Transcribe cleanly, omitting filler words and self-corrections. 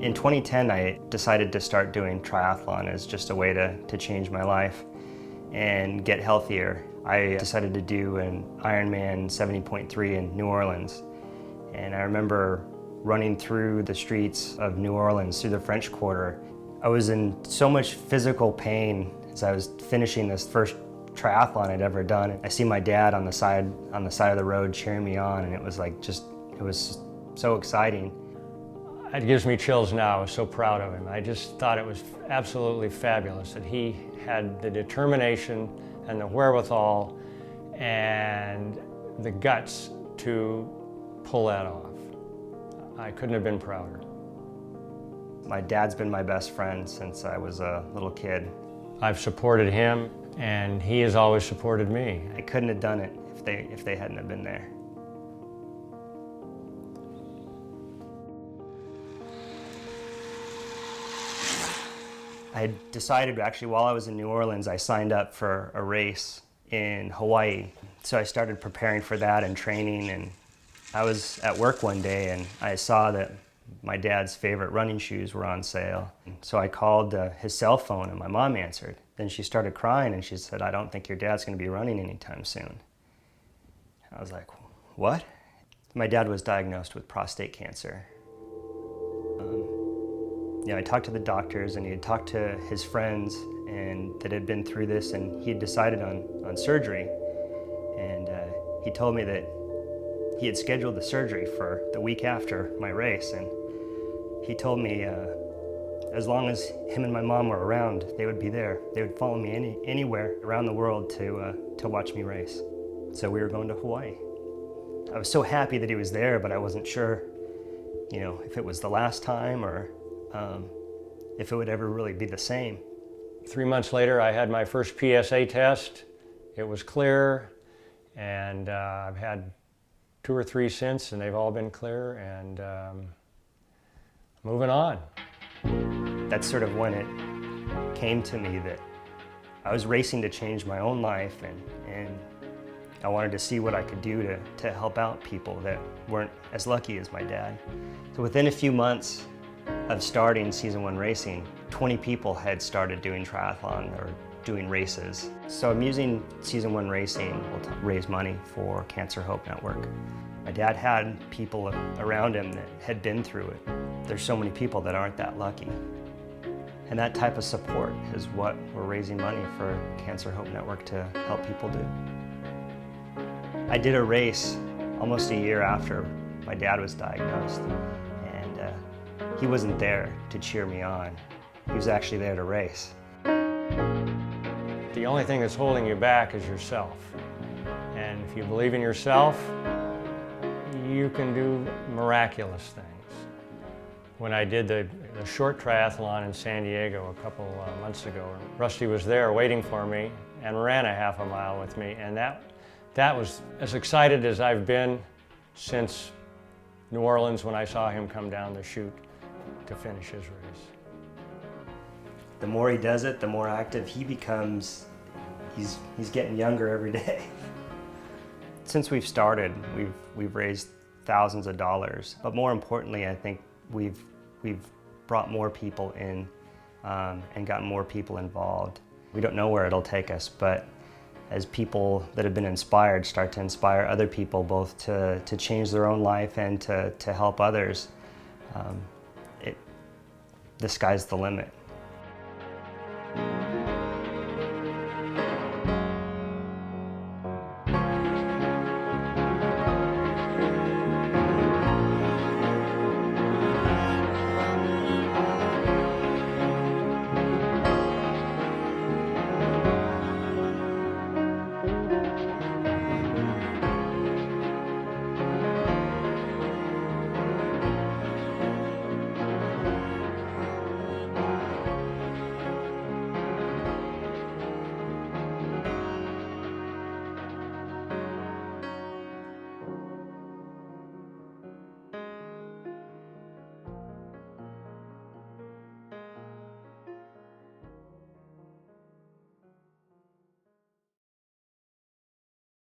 In 2010, I decided to start doing triathlon as just a way to change my life and get healthier. I decided to do an Ironman 70.3 in New Orleans. And I remember running through the streets of New Orleans, through the French Quarter. I was in so much physical pain as I was finishing this first triathlon I'd ever done. I see my dad on the side of the road cheering me on, and it was like it was so exciting. It gives me chills now. I was so proud of him. I just thought it was absolutely fabulous that he had the determination and the wherewithal and the guts to pull that off. I couldn't have been prouder. My dad's been my best friend since I was a little kid. I've supported him, and he has always supported me. I couldn't have done it if they hadn't have been there. I decided, actually, while I was in New Orleans, I signed up for a race in Hawaii. So I started preparing for that and training, and I was at work one day and I saw that my dad's favorite running shoes were on sale. So I called his cell phone and my mom answered. Then she started crying and she said, "I don't think your dad's going to be running anytime soon." I was like, "What?" My dad was diagnosed with prostate cancer. I talked to the doctors, and he had talked to his friends and that had been through this, and he had decided on surgery. And he told me that he had scheduled the surgery for the week after my race, and he told me as long as him and my mom were around, they would be there. They would follow me anywhere around the world to watch me race. So we were going to Hawaii. I was so happy that he was there, but I wasn't sure, if it was the last time or if it would ever really be the same. 3 months later, I had my first PSA test. It was clear, and I've had 2 or 3 since, and they've all been clear, and moving on. That's sort of when it came to me that I was racing to change my own life, and I wanted to see what I could do to help out people that weren't as lucky as my dad. So within a few months of starting Season 1 racing, 20 people had started doing triathlon or doing races. So I'm using Season 1 racing to raise money for Cancer Hope Network. My dad had people around him that had been through it. There's so many people that aren't that lucky. And that type of support is what we're raising money for Cancer Hope Network to help people do. I did a race almost a year after my dad was diagnosed, and he wasn't there to cheer me on. He was actually there to race. The only thing that's holding you back is yourself. And if you believe in yourself, you can do miraculous things. When I did the short triathlon in San Diego a couple months ago, Rusty was there waiting for me and ran a half a mile with me, and that was as excited as I've been since New Orleans when I saw him come down the chute to finish his race. The more he does it, the more active he becomes. He's getting younger every day. Since we've started, we've raised thousands of dollars, but more importantly, I think we've brought more people in and gotten more people involved. We don't know where it'll take us, but as people that have been inspired start to inspire other people, both to change their own life and to help others, the sky's the limit.